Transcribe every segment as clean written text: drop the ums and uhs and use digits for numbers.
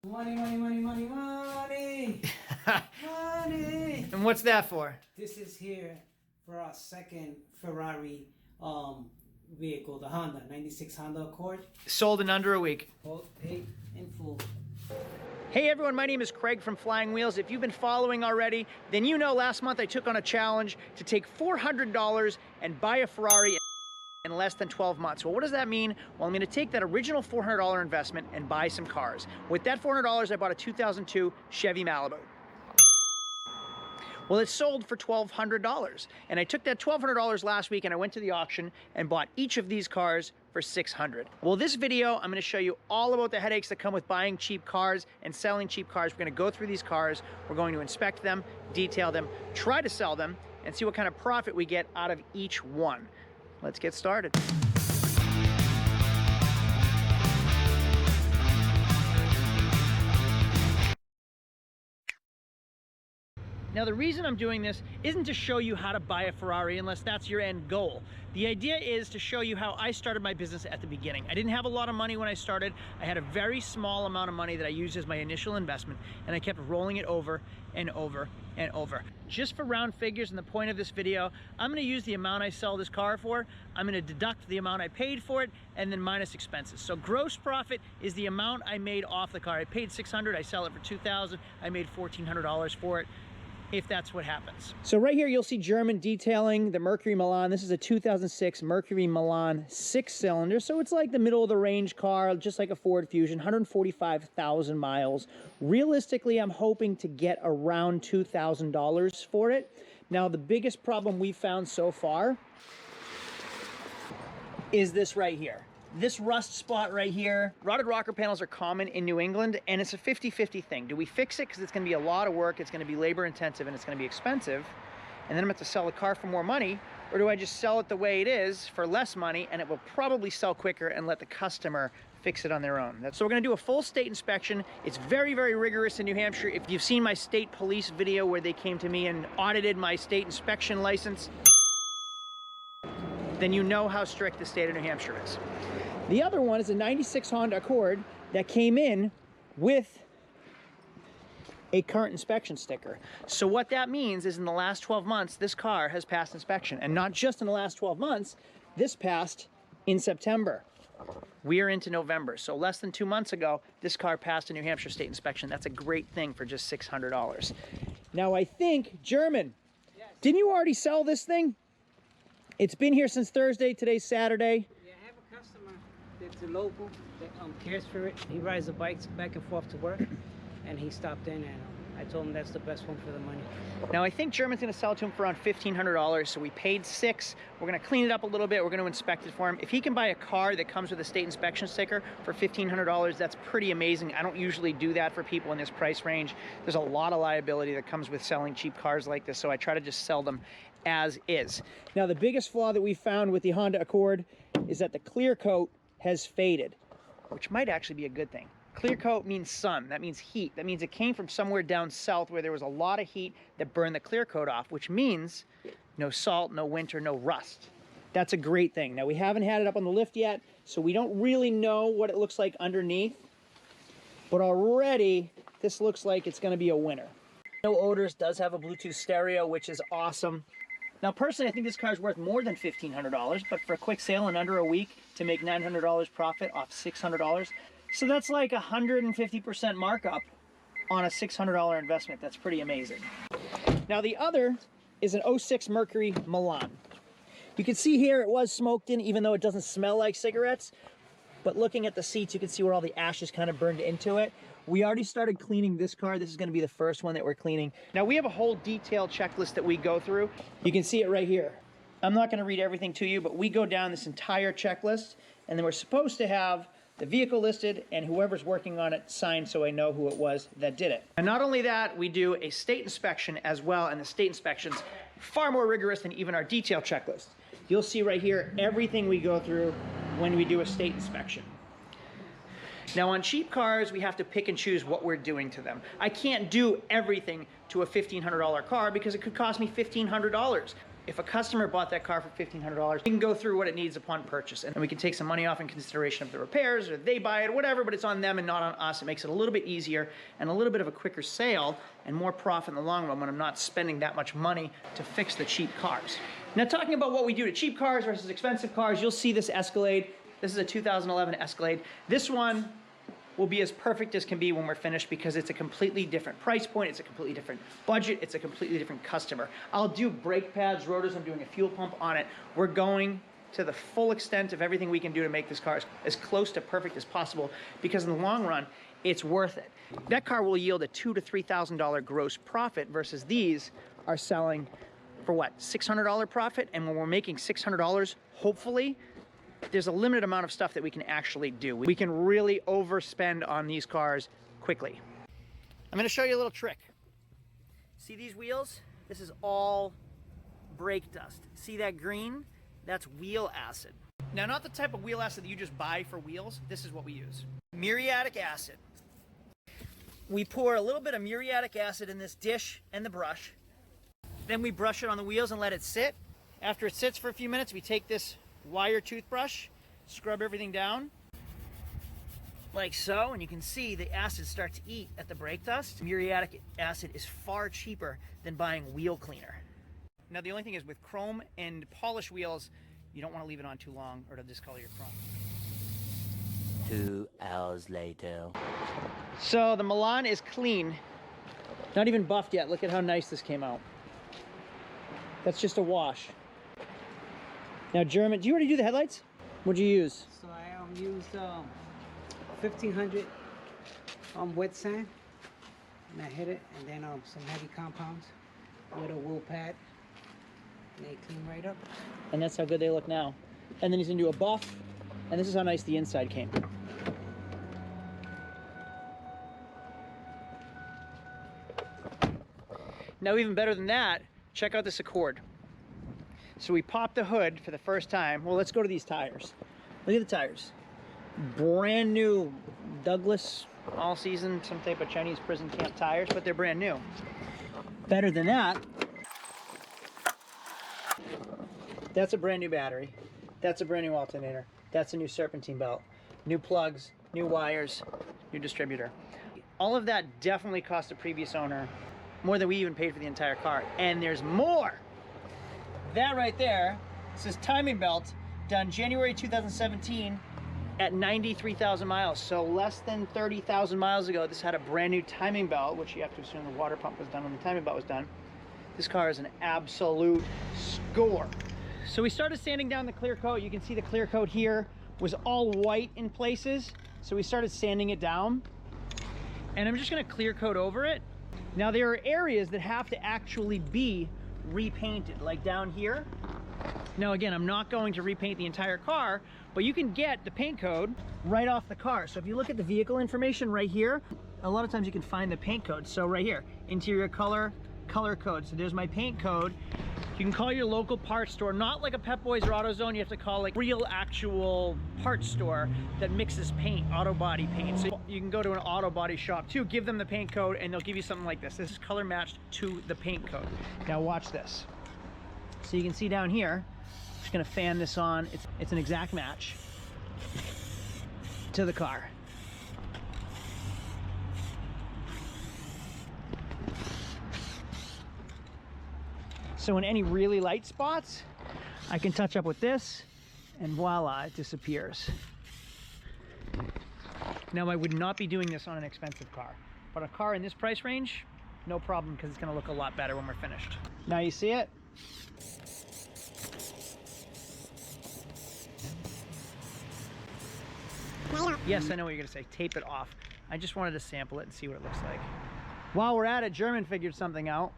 Money, money, money, money, money, money. And what's that for? This is here for our second Ferrari vehicle, the Honda 96 Honda Accord. Sold in under a week. Both paid in full. Hey everyone, my name is Craig from Flying Wheels. If you've been following already, then you know last month I took on a challenge to take $400 and buy a Ferrari in less than 12 months. Well, what does that mean? Well, I'm going to take that original $400 investment and buy some cars. With that $400, I bought a 2002 Chevy Malibu. Well, it sold for $1,200, and I took that $1,200 last week and I went to the auction and bought each of these cars for $600. Well, this video, I'm going to show you all about the headaches that come with buying cheap cars and selling cheap cars. We're going to go through these cars, we're going to inspect them, detail them, try to sell them, and see what kind of profit we get out of each one. Let's get started. Now, the reason I'm doing this isn't to show you how to buy a Ferrari unless that's your end goal. The idea is to show you how I started my business at the beginning. I didn't have a lot of money when I started. I had a very small amount of money that I used as my initial investment, and I kept rolling it over and over and over. Just for round figures and the point of this video, I'm gonna use the amount I sell this car for, I'm gonna deduct the amount I paid for it, and then minus expenses. So gross profit is the amount I made off the car. I paid $600, I sell it for $2,000, I made $1,400 for it, if that's what happens. So right here, you'll see German detailing the Mercury Milan. This is a 2006 Mercury Milan 6-cylinder. So it's like the middle of the range car, just like a Ford Fusion, 145,000 miles. Realistically, I'm hoping to get around $2,000 for it. Now, the biggest problem we've found so far is this right here. This rust spot right here. Rotted rocker panels are common in New England, and it's a 50-50 thing. Do we fix it because it's going to be a lot of work, it's going to be labor intensive, and it's going to be expensive, and then I'm going to have to sell the car for more money, or do I just sell it the way it is for less money, and it will probably sell quicker and let the customer fix it on their own? So we're going to do a full state inspection. It's very, very rigorous in New Hampshire. If you've seen my state police video where they came to me and audited my state inspection license, then you know how strict the state of New Hampshire is. The other one is a 96 Honda Accord that came in with a current inspection sticker. So what that means is in the last 12 months, this car has passed inspection. And not just in the last 12 months, this passed in September. We are into November, so less than 2 months ago, this car passed a New Hampshire state inspection. That's a great thing for just $600. Now I think, German, yes. Didn't you already sell this thing? It's been here since Thursday, today's Saturday. Yeah, I have a customer that's a local that cares for it. He rides the bikes back and forth to work, and he stopped in, and I told him that's the best one for the money. Now I think German's gonna sell it to him for around $1,500, so we paid $6. We're gonna clean it up a little bit, we're gonna inspect it for him. If he can buy a car that comes with a state inspection sticker for $1,500, that's pretty amazing. I don't usually do that for people in this price range. There's a lot of liability that comes with selling cheap cars like this, so I try to just sell them as is. Now the biggest flaw that we found with the Honda Accord is that the clear coat has faded, which might actually be a good thing. Clear coat means sun, that means heat. That means it came from somewhere down south where there was a lot of heat that burned the clear coat off, which means no salt, no winter, no rust. That's a great thing. Now we haven't had it up on the lift yet, so we don't really know what it looks like underneath, but already this looks like it's gonna be a winner. No odors, does have a Bluetooth stereo, which is awesome. Now, personally, I think this car is worth more than $1,500, but for a quick sale in under a week to make $900 profit off $600, so that's like 150% markup on a $600 investment. That's pretty amazing. Now, the other is an 06 Mercury Milan. You can see here it was smoked in, even though it doesn't smell like cigarettes, but looking at the seats, you can see where all the ashes kind of burned into it. We already started cleaning this car. This is going to be the first one that we're cleaning. Now we have a whole detailed checklist that we go through. You can see it right here. I'm not going to read everything to you, but we go down this entire checklist, and then we're supposed to have the vehicle listed and whoever's working on it signed so I know who it was that did it. And not only that, we do a state inspection as well, and the state inspection's far more rigorous than even our detail checklist. You'll see right here everything we go through when we do a state inspection. Now on cheap cars, we have to pick and choose what we're doing to them. I can't do everything to a $1,500 car because it could cost me $1,500. If a customer bought that car for $1,500, we can go through what it needs upon purchase, and we can take some money off in consideration of the repairs, or they buy it, whatever, but it's on them and not on us. It makes it a little bit easier and a little bit of a quicker sale and more profit in the long run when I'm not spending that much money to fix the cheap cars. Now, talking about what we do to cheap cars versus expensive cars, you'll see this Escalade. This is a 2011 Escalade. This one will be as perfect as can be when we're finished because it's a completely different price point, it's a completely different budget, it's a completely different customer. I'll do brake pads, rotors, I'm doing a fuel pump on it. We're going to the full extent of everything we can do to make this car as close to perfect as possible because in the long run, it's worth it. That car will yield a $2,000 to $3,000 gross profit versus these are selling for what, $600 profit? And when we're making $600, hopefully, there's a limited amount of stuff that we can actually do. We can really overspend on these cars quickly. I'm gonna show you a little trick. See these wheels? This is all brake dust. See that green? That's wheel acid. Now, not the type of wheel acid that you just buy for wheels. This is what we use. Muriatic acid. We pour a little bit of muriatic acid in this dish and the brush. Then we brush it on the wheels and let it sit. After it sits for a few minutes, we take this wire toothbrush, scrub everything down like so, and you can see the acid start to eat at the brake dust. Muriatic acid is far cheaper than buying wheel cleaner. Now, the only thing is with chrome and polish wheels, you don't want to leave it on too long or it'll discolor your chrome. 2 hours later. So the Milan is clean, not even buffed yet. Look at how nice this came out. That's just a wash. Now, German, do you already do the headlights? What'd you use? So I used 1500 wet sand, and I hit it, and then some heavy compounds with a wool pad, and they clean right up. And that's how good they look now. And then he's gonna do a buff, and this is how nice the inside came. Now, even better than that, check out this Accord. So we popped the hood for the first time. Well, let's go to these tires. Look at the tires. Brand new Douglas all season, some type of Chinese prison camp tires, but they're brand new. Better than that, that's a brand new battery. That's a brand new alternator. That's a new serpentine belt. New plugs, new wires, new distributor. All of that definitely cost the previous owner more than we even paid for the entire car. And there's more. That right there says timing belt, done January 2017 at 93,000 miles. So less than 30,000 miles ago, this had a brand new timing belt, which you have to assume the water pump was done when the timing belt was done. This car is an absolute score. So we started sanding down the clear coat. You can see the clear coat here was all white in places. So we started sanding it down. And I'm just gonna clear coat over it. Now, there are areas that have to actually be repainted, like down here. Now, again, I'm not going to repaint the entire car, but you can get the paint code right off the car. So if you look at the vehicle information right here, a lot of times you can find the paint code. So right here, interior color, color code. So there's my paint code. You can call your local parts store, not like a Pep Boys or AutoZone. You have to call like real actual parts store that mixes paint, auto body paint. So you can go to an auto body shop too, give them the paint code, and they'll give you something like this. This is color matched to the paint code. Now watch this. So you can see down here, I'm just gonna fan this on. It's an exact match to the car. So in any really light spots, I can touch up with this and voila, it disappears. Now, I would not be doing this on an expensive car, but a car in this price range, no problem, because it's gonna look a lot better when we're finished. Now you see it? Yes, I know what you're gonna say, tape it off. I just wanted to sample it and see what it looks like. While we're at it, German figured something out.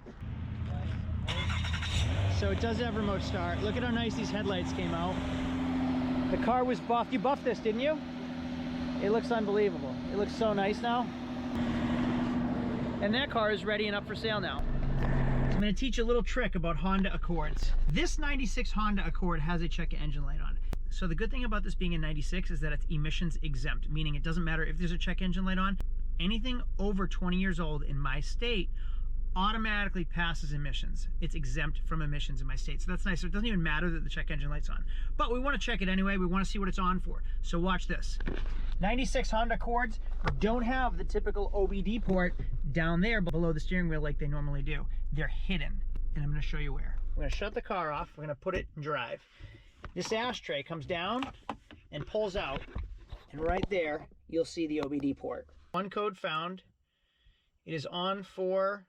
So it does have remote start. Look at how nice these headlights came out. The car was buffed. You buffed this, didn't you? It looks unbelievable. It looks so nice now. And that car is ready and up for sale now. I'm gonna teach you a little trick about Honda Accords. This 96 Honda Accord has a check engine light on. So the good thing about this being a 96 is that it's emissions exempt, meaning it doesn't matter if there's a check engine light on. Anything over 20 years old in my state automatically passes emissions. It's exempt from emissions in my state. So that's nice. So it doesn't even matter that the check engine light's on. But we want to check it anyway. We want to see what it's on for. So watch this. 96 Honda Accords don't have the typical OBD port down there below the steering wheel like they normally do. They're hidden. And I'm going to show you where. We're going to shut the car off. We're going to put it in drive. This ashtray comes down and pulls out. And right there, you'll see the OBD port. One code found. It is on for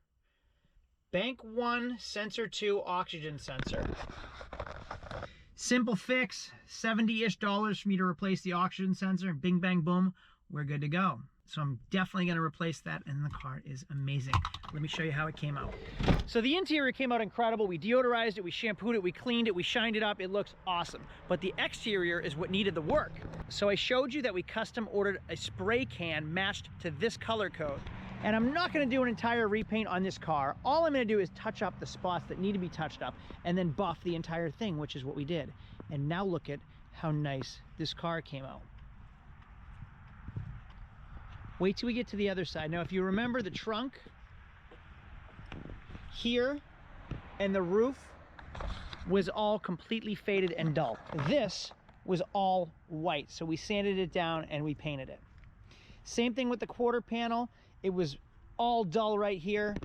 Bank 1 Sensor 2 oxygen sensor. Simple fix, $70-ish for me to replace the oxygen sensor. Bing, bang, boom, we're good to go. So I'm definitely going to replace that, and the car is amazing. Let me show you how it came out. So the interior came out incredible. We deodorized it, we shampooed it, we cleaned it, we shined it up. It looks awesome. But the exterior is what needed the work. So I showed you that we custom ordered a spray can matched to this color code. And I'm not going to do an entire repaint on this car. All I'm going to do is touch up the spots that need to be touched up and then buff the entire thing, which is what we did. And now look at how nice this car came out. Wait till we get to the other side. Now, if you remember the trunk here and the roof was all completely faded and dull. This was all white. So we sanded it down and we painted it. Same thing with the quarter panel. It was all dull right here.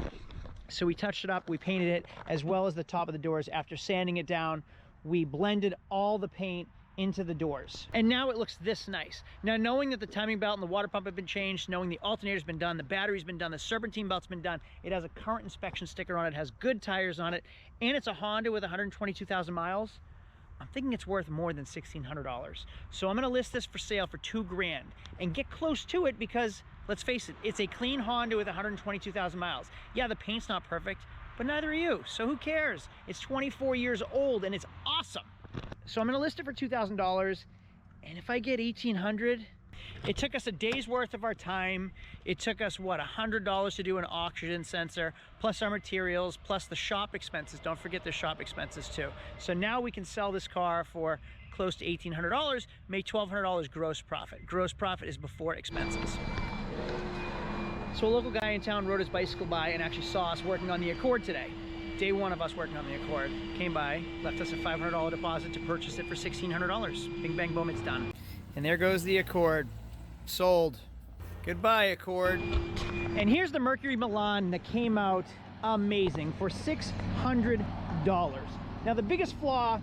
So we touched it up, we painted it, as well as the top of the doors. After sanding it down, we blended all the paint into the doors. And now it looks this nice. Now, knowing that the timing belt and the water pump have been changed, knowing the alternator's been done, the battery's been done, the serpentine belt's been done, it has a current inspection sticker on it, has good tires on it, and it's a Honda with 122,000 miles, I'm thinking it's worth more than $1,600. So I'm gonna list this for sale for $2 grand and get close to it because, let's face it, it's a clean Honda with 122,000 miles. Yeah, the paint's not perfect, but neither are you, so who cares? It's 24 years old and it's awesome. So I'm gonna list it for $2,000, and if I get $1,800, it took us a day's worth of our time. It took us, what, $100 to do an oxygen sensor, plus our materials, plus the shop expenses. Don't forget the shop expenses too. So now we can sell this car for close to $1,800, make $1,200 gross profit. Gross profit is before expenses. So a local guy in town rode his bicycle by and actually saw us working on the Accord today. Day one of us working on the Accord. Came by, left us a $500 deposit to purchase it for $1,600. Bing, bang, boom, it's done. And there goes the Accord. Sold. Goodbye, Accord. And here's the Mercury Milan that came out amazing for $600. Now the biggest flaw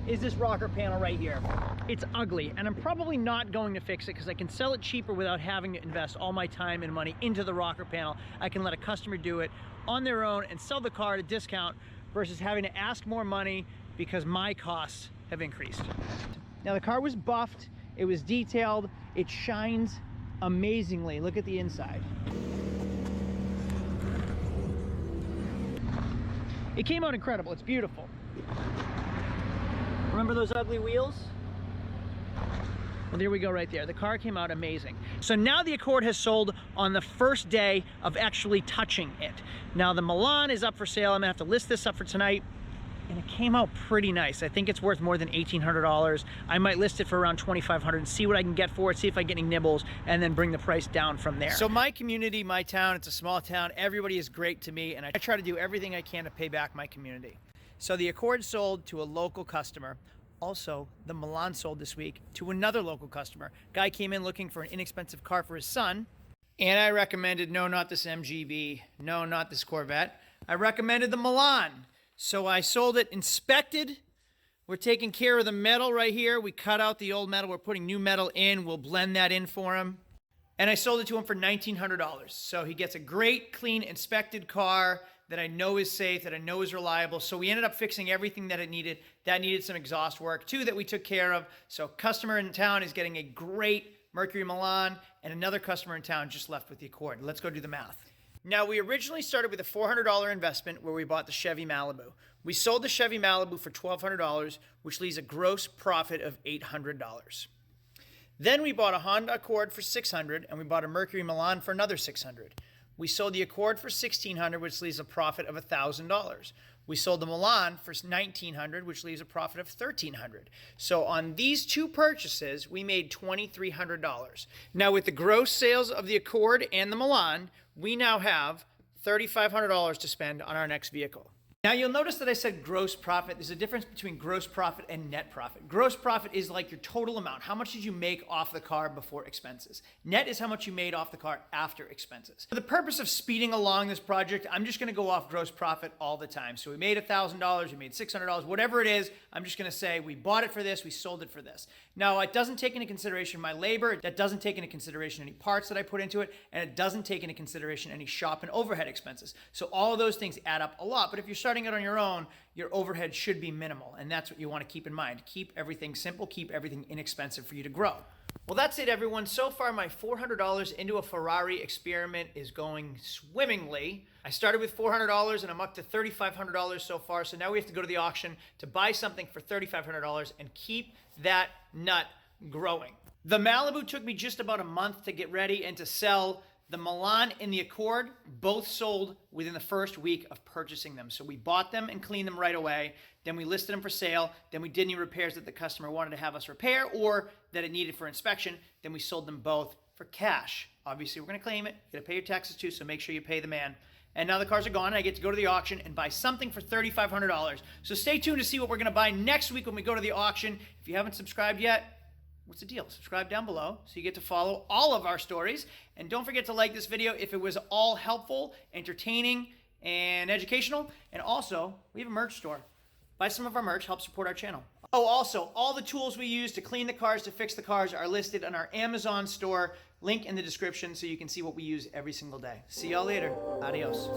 is this rocker panel right here. It's ugly, and I'm probably not going to fix it because I can sell it cheaper without having to invest all my time and money into the rocker panel. I can let a customer do it on their own and sell the car at a discount versus having to ask more money because my costs have increased. Now the car was buffed, it was detailed, it shines amazingly. Look at the inside. It came out incredible, it's beautiful. Remember those ugly wheels? Well, there we go right there. The car came out amazing. So now the Accord has sold on the first day of actually touching it. Now the Milan is up for sale. I'm gonna have to list this up for tonight. And it came out pretty nice. I think it's worth more than $1,800. I might list it for around $2,500 and see what I can get for it, see if I get any nibbles, and then bring the price down from there. So my community, my town, it's a small town. Everybody is great to me, and I try to do everything I can to pay back my community. So the Accord sold to a local customer. Also, the Milan sold this week to another local customer. Guy came in looking for an inexpensive car for his son, and I recommended, no, not this MGB, no, not this Corvette. I recommended the Milan. So I sold it inspected. We're taking care of the metal right here. We cut out the old metal. We're putting new metal in. We'll blend that in for him. And I sold it to him for $1,900. So he gets a great, clean, inspected car that I know is safe, that I know is reliable. So we ended up fixing everything that it needed. That needed some exhaust work too that we took care of. So customer in town is getting a great Mercury Milan, and another customer in town just left with the Accord. Let's go do the math. Now, we originally started with a $400 investment where we bought the Chevy Malibu. We sold the Chevy Malibu for $1,200, which leaves a gross profit of $800. Then we bought a Honda Accord for $600, and we bought a Mercury Milan for another $600. We sold the Accord for $1,600, which leaves a profit of $1,000. We sold the Milan for $1,900, which leaves a profit of $1,300. So on these two purchases, we made $2,300. Now with the gross sales of the Accord and the Milan, we now have $3,500 to spend on our next vehicle. Now you'll notice that I said gross profit. There's a difference between gross profit and net profit. Gross profit is like your total amount. How much did you make off the car before expenses? Net is how much you made off the car after expenses. For the purpose of speeding along this project, I'm just gonna go off gross profit all the time. So we made $1,000, we made $600, whatever it is, I'm just gonna say we bought it for this, we sold it for this. Now it doesn't take into consideration my labor, that doesn't take into consideration any parts that I put into it, and it doesn't take into consideration any shop and overhead expenses. So all of those things add up a lot, but if you're starting out on your own, your overhead should be minimal, and that's what you want to keep in mind. Keep everything simple, keep everything inexpensive for you to grow. Well, that's it, everyone. So far, my $400 into a Ferrari experiment is going swimmingly. I started with $400 and I'm up to $3,500 so far, so now we have to go to the auction to buy something for $3,500 and keep that nut growing. The Malibu took me just about a month to get ready and to sell. The Milan and the Accord both sold within the first week of purchasing them. So we bought them and cleaned them right away. Then we listed them for sale. Then we did any repairs that the customer wanted to have us repair or that it needed for inspection. Then we sold them both for cash. Obviously, we're going to claim it. You got to pay your taxes too, so make sure you pay the man. And now the cars are gone, and I get to go to the auction and buy something for $3,500. So stay tuned to see what we're going to buy next week when we go to the auction. If you haven't subscribed yet, what's the deal? Subscribe down below so you get to follow all of our stories. And don't forget to like this video if it was all helpful, entertaining, and educational. And also, we have a merch store. Buy some of our merch, help support our channel. Oh, also, all the tools we use to clean the cars, to fix the cars are listed on our Amazon store. Link in the description so you can see what we use every single day. See y'all later. Adios.